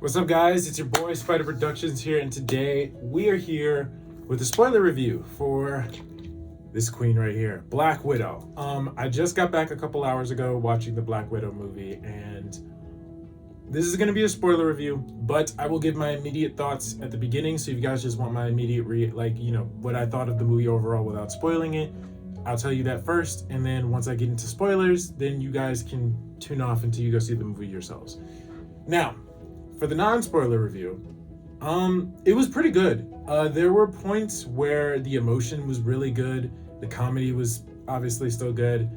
What's up, guys? It's your boy Spider Productions here, and today we are here with a spoiler review for this queen right here, Black Widow. I just got back a couple hours ago watching the Black Widow movie, and this is going to be a spoiler review, but I will give my immediate thoughts at the beginning. So if you guys just want my immediate what I thought of the movie overall without spoiling it, I'll tell you that first, and then once I get into spoilers, then you guys can tune off until you go see the movie yourselves. Now, for the non-spoiler review, it was pretty good. There were points where the emotion was really good. The comedy was obviously still good.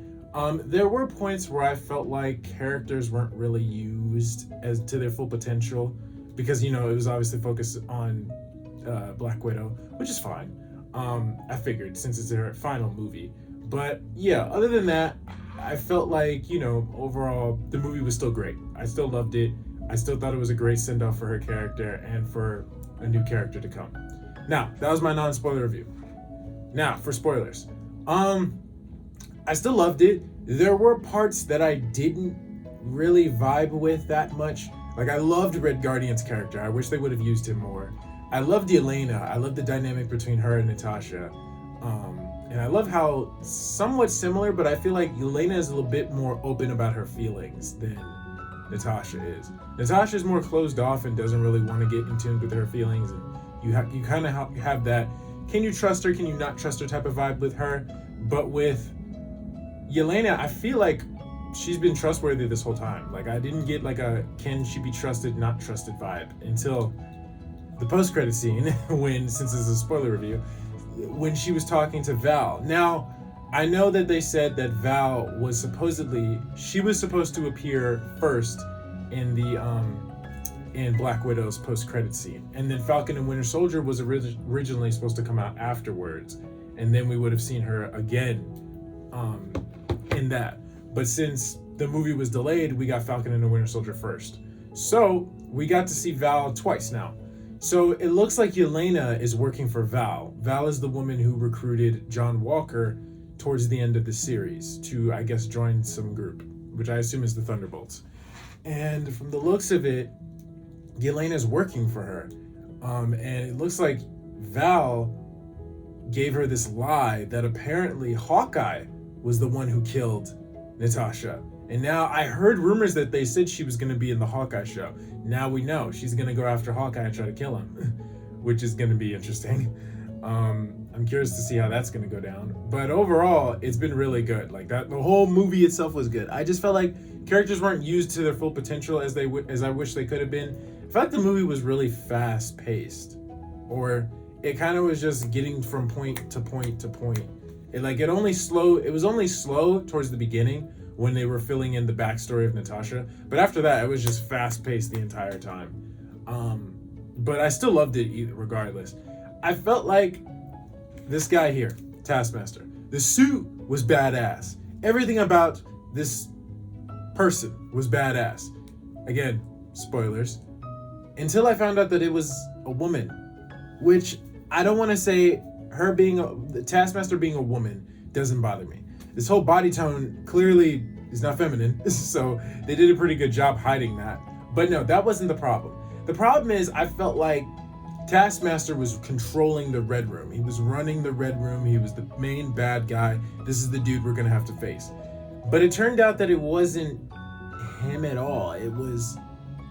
There were points where I felt like characters weren't really used as to their full potential because, it was obviously focused on Black Widow, which is fine. I figured since it's their final movie. But yeah, other than that, I felt like, overall, the movie was still great. I still loved it. I still thought it was a great send-off for her character and for a new character to come. Now, that was my non-spoiler review. Now, for spoilers. I still loved it. There were parts that I didn't really vibe with that much. Like, I loved Red Guardian's character. I wish they would have used him more. I loved Yelena. I loved the dynamic between her and Natasha. And I love how somewhat similar, but I feel like Yelena is a little bit more open about her feelings than Natasha is. Natasha is more closed off and doesn't really want to get in tune with her feelings, and you kind of have that can you trust her, can you not trust her type of vibe with her. But with Yelena, I feel like she's been trustworthy this whole time. Like, I didn't get like a can she be trusted, not trusted vibe until the post-credit scene since this is a spoiler review, when she was talking to Val. Now, I know that they said that Val was supposed to appear first in the in Black Widow's post-credit scene, and then Falcon and Winter Soldier was originally supposed to come out afterwards, and then we would have seen her again in that. But since the movie was delayed, we got Falcon and the Winter Soldier first, so we got to see Val twice now. So it looks like Yelena is working for Val. Val is the woman who recruited John Walker towards the end of the series to, I guess, join some group, which I assume is the Thunderbolts. And from the looks of it, Yelena's working for her. And it looks like Val gave her this lie that apparently Hawkeye was the one who killed Natasha. And now I heard rumors that they said she was going to be in the Hawkeye show. Now we know she's going to go after Hawkeye and try to kill him, which is going to be interesting. I'm curious to see how that's going to go down. But overall, it's been really good. Like, that, the whole movie itself was good. I just felt like characters weren't used to their full potential as I wish they could have been. I felt like the movie was really fast-paced, or it kind of was just getting from point to point to point. It was only slow towards the beginning when they were filling in the backstory of Natasha, but after that, it was just fast-paced the entire time. But I still loved it regardless. I felt like this guy here, Taskmaster, the suit was badass. Everything about this person was badass. Again, spoilers. Until I found out that it was a woman, which I don't want to say the Taskmaster being a woman doesn't bother me. This whole body tone clearly is not feminine, so they did a pretty good job hiding that. But no, that wasn't the problem. The problem is I felt like Taskmaster was controlling the Red Room. He was running the Red Room. He was the main bad guy. This is the dude we're going to have to face. But it turned out that it wasn't him at all.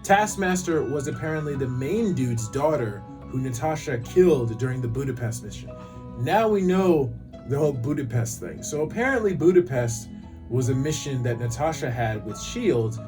Taskmaster was apparently the main dude's daughter who Natasha killed during the Budapest mission. Now we know the whole Budapest thing. So apparently Budapest was a mission that Natasha had with S.H.I.E.L.D.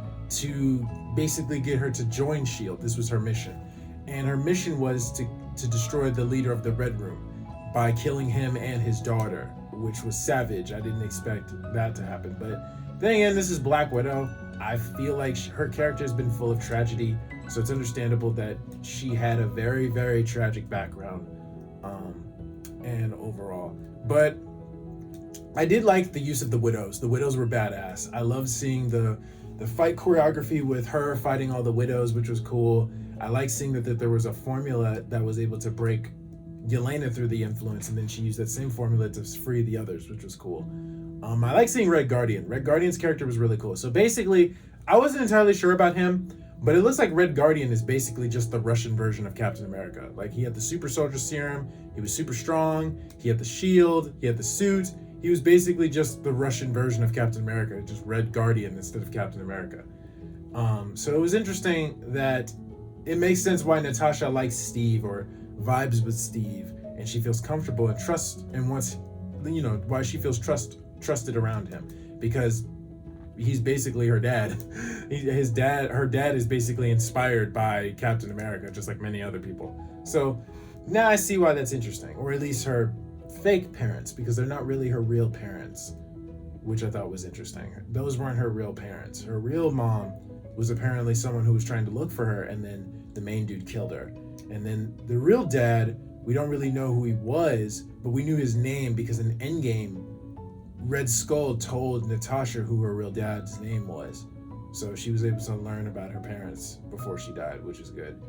to basically get her to join S.H.I.E.L.D. This was her mission. And her mission was to destroy the leader of the Red Room by killing him and his daughter, which was savage. I didn't expect that to happen. But then again, this is Black Widow. I feel like her character has been full of tragedy, so it's understandable that she had a very, very tragic background and overall. But I did like the use of the widows. The widows were badass. I loved seeing the fight choreography with her fighting all the widows, which was cool. I like seeing that there was a formula that was able to break Yelena through the influence, and then she used that same formula to free the others, which was cool. I like seeing Red Guardian. Red Guardian's character was really cool. So basically, I wasn't entirely sure about him, But it looks like Red Guardian is basically just the Russian version of Captain America. Like, he had the super soldier serum, he was super strong, he had the shield, he had the suit. He was basically just the Russian version of Captain America, just Red Guardian instead of Captain America. So it was interesting that it makes sense why Natasha likes Steve or vibes with Steve, and she feels comfortable and trust and wants, why she feels trusted around him, because he's basically her dad. Her dad is basically inspired by Captain America, just like many other people. So now I see why that's interesting, or at least her fake parents, because they're not really her real parents, which I thought was interesting. Those weren't her real parents. Her real mom was apparently someone who was trying to look for her, and then the main dude killed her. And then the real dad, we don't really know who he was, but we knew his name because in Endgame, Red Skull told Natasha who her real dad's name was. So she was able to learn about her parents before she died, which is good.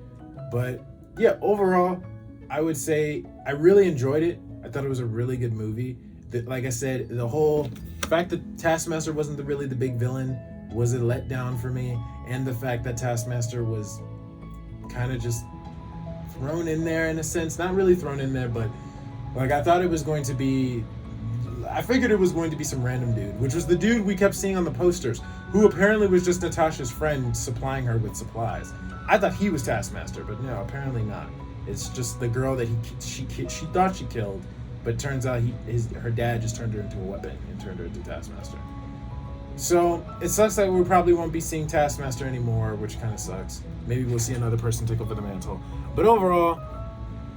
But yeah, overall, I would say I really enjoyed it. I thought it was a really good movie. Like I said, the whole fact that Taskmaster wasn't really the big villain was a letdown for me. And the fact that Taskmaster was kind of just thrown in there in a sense. Not really thrown in there, but like I figured it was going to be some random dude, which was the dude we kept seeing on the posters, who apparently was just Natasha's friend supplying her with supplies. I thought he was Taskmaster, but no, apparently not. It's just the girl that she thought she killed, but turns out her dad just turned her into a weapon and turned her into Taskmaster. So it sucks that we probably won't be seeing Taskmaster anymore, which kind of sucks. Maybe we'll see another person take over the mantle. But overall,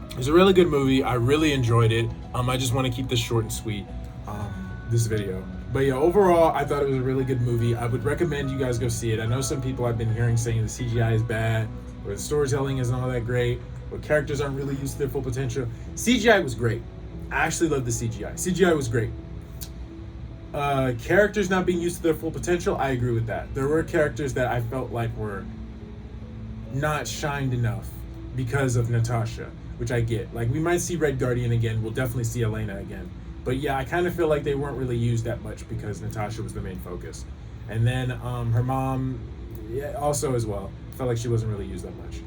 it was a really good movie. I really enjoyed it. I just want to keep this short and sweet, this video. But yeah, overall, I thought it was a really good movie. I would recommend you guys go see it. I know some people I've been hearing saying the CGI is bad, or the storytelling isn't all that great, or characters aren't really used to their full potential. CGI was great. I actually love the CGI. CGI was great. Characters not being used to their full potential, I agree with that. There were characters that I felt like were not shined enough because of Natasha, which I get. Like, we might see Red Guardian again. We'll definitely see Elena again. But yeah, I kind of feel like they weren't really used that much because Natasha was the main focus. And then her mom, yeah, also as well. Felt like she wasn't really used that much.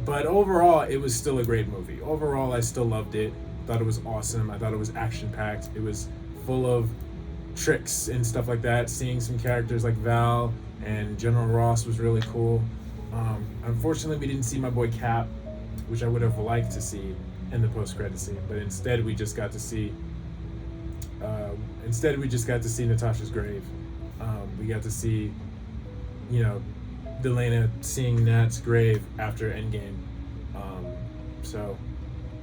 But overall, it was still a great movie. Overall, I still loved it. Thought it was awesome. I thought it was action-packed. It was full of tricks and stuff like that. Seeing some characters like Val and General Ross was really cool. Unfortunately, we didn't see my boy Cap, which I would have liked to see in the post-credit scene. But instead, we just got to see Natasha's grave. We got to see, Delana seeing Nat's grave after Endgame. So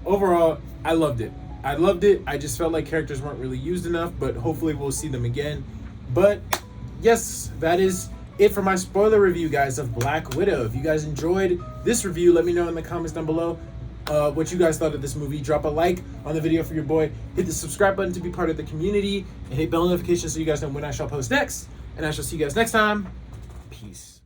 overall, I loved it. I just felt like characters weren't really used enough, but hopefully we'll see them again. But yes, that is it for my spoiler review, guys, of Black Widow. If you guys enjoyed this review, let me know in the comments down below what you guys thought of this movie. Drop a like on the video for your boy. Hit the subscribe button to be part of the community, and hit bell notifications so you guys know when I shall post next. And I shall see you guys next time. Peace.